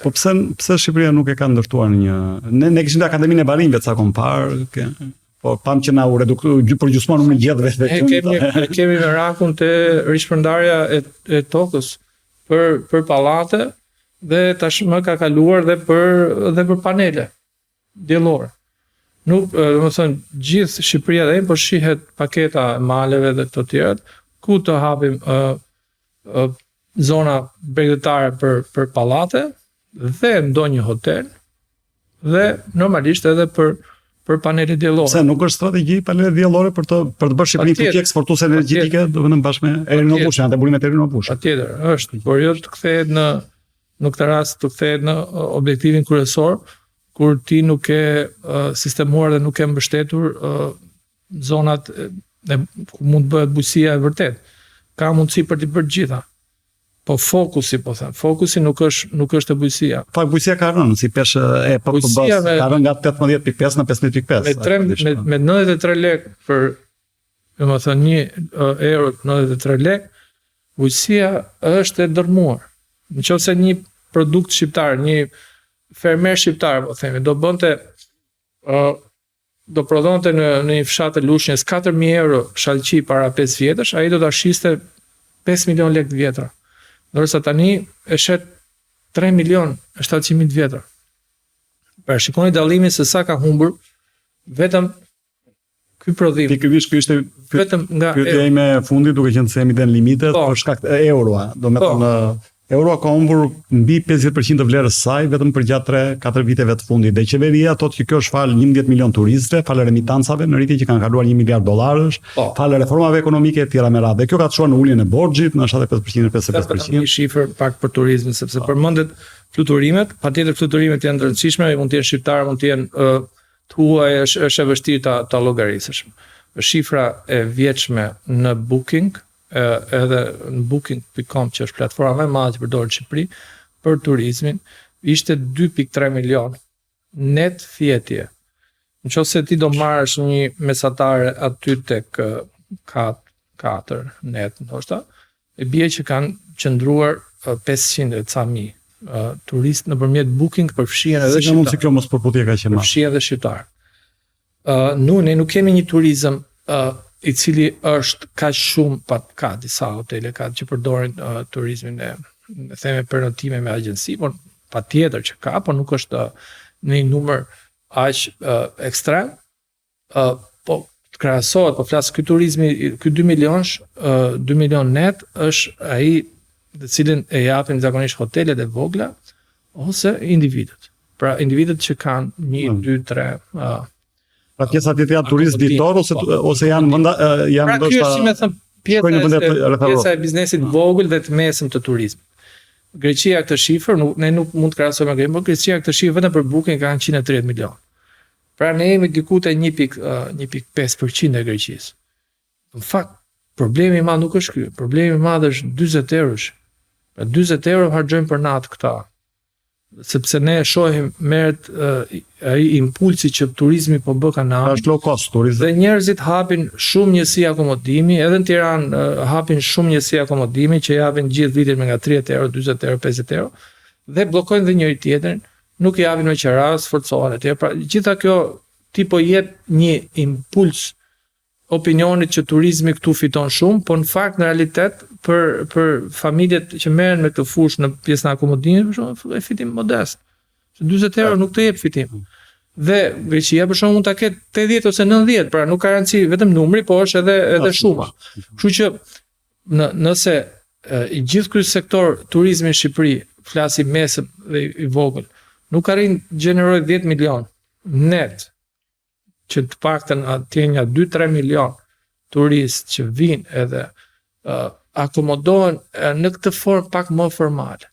Po pse Shqipëria nuk e ka ndërtuar ne kishim Akademinë e Barimëve ca kohë parë, po pam që na u përgjysmuan në gjithë kemi merakun të rishpërndarja e tokës për pallate dhe tashmë ka kaluar dhe për panele diellore. Nuk, domethënë gjithë Shqipëria dhe po shihet paketa e maleve dhe këto tjerat, ku të hapim zona bregdetare për pallate dhe ndonjë hotel dhe normalisht edhe për panele diellore. Pse nuk është strategji panele diellore për të bërë Shqipërinë fuqi eksportuese energjetike, domethënë bashkë me Erin Obushi, janë të burimet e Erin Obushi. Patjetër, është, por jo të kthehet në këtë rast të kthehet në objektivin kryesor, kur ti nuk ke sistemuar dhe nuk ke mbështetur zonat ku mund të bëhet bujësia e vërtet. Ka mundësi për t'i bërë gjitha. Po fokusi nuk është e bujësia. Fakt bujësia ka rënë si peshë e PPB-s, ka rënë nga 18.5 në 15.5. Me 93 lekë për, domethënë 1 euro 93 lekë, bujësia është e dërmuar. Nëse një produkt shqiptar, një fermer shqiptar, po themi, do prodhonte në një fshat të Lushnjës 4.000 euro shalqi para 5 vjetësh, ai do ta shiste 5 milion lekë të vjetra. Ndërsa tani e shet 3 milion 700.000 të vjetra. Pra shikoni dallimin se sa ka humbur vetëm ky prodhim. Pikërisht ky ishte vetëm nga pyetja ime e fundit, duke qenë se jemi në limitet për shkak të euroa, domethënë euro ka humbur mbi 50% të vlerës së saj vetëm për gjatë 3-4 viteve të fundit. Dhe qeveria thotë që kjo është falë 11 milion turistëve, falë remitancave në rritje që kanë kaluar $1 miliard, falë reformave ekonomike e tjera me radhë. Dhe kjo ka të çuar në uljen e borxhit në 75% 55%. Një shifër pak për turizmin, sepse përmendet fluturimet, patjetër fluturimet janë të rëndësishme, mund të jenë shqiptar, mund të jenë tuaj, është e vështirë ta llogarisësh. Shifra e vjetshme në Booking, edhe në booking.com që është platforma më e madhe që përdoret në Shqipëri për turizmin, ishte 2.3 milion net fjetje. Nëse ti do marrësh një mesatare aty tek 4 net, ndoshta, e bie që kanë qëndruar 500 e ca mijë turistë nëpërmjet Booking, përfshihen edhe shqiptar. Mund si kjo mos përputje kaq e madhe. Përfshihen edhe shqiptar. Ne nuk kemi një turizëm i cili është kaq shumë, ka disa hotele që përdorin turizmin e theme përnotime me agjenci, por patjetër që ka, por nuk është në një numër aq ekstrem. Po krahasohet, po flas ky turizmi, ky 2 milion net është ai të cilin e japin zakonisht hotelet e vogla ose individët. Pra individët që kanë 1, 2, 3 pra pjesa tjetër janë turistë ditor ose janë ndoshta pjesa e biznesit vogël dhe të mesëm të turizmit. Greqia këtë shifër, ne nuk mund të krahasojmë me Greqin, por Greqia këtë shifër vetëm për Booking kanë 130 milion. Pra ne jemi diku te 1.5% e Greqisë. Në fakt, problemi i madh nuk është ky. Problemi i madh është 40 eurosh. Pra 40 euro harxojmë për natë këta. Sepse ne shohim merret ai impulsi që turizmi po bë kanal. Është low cost turizëm. Dhe njerëzit hapin shumë njësi akomodimi, edhe në Tiranë hapin shumë njësi akomodimi që japin gjithë vitin me nga 30 euro, 40 euro, 50 euro dhe bllokojnë dhe njëri tjetrin, nuk i japin me qeras, forcohen etj. Pra gjitha kjo ti po jep një impuls opinionit që turizmi këtu fiton shumë, por në fakt në realitet për familjet që merren me këtë fushë në pjesën e akomodimit, për shembull, e fitim modest. 40 euro nuk të jep fitim. Dhe Greqia për shembull mund ta ketë 80 ose 90, pra nuk ka rëndësi vetëm numri, por është edhe shuma. Kështu që nëse i gjithë ky sektor turizmi në Shqipëri, flasim mesëm dhe i vogël, nuk arrin gjeneroj 10 milion net, që të paktën atje nga 2-3 milion turistë që vinë edhe akomodohen në këtë formë pak më formale.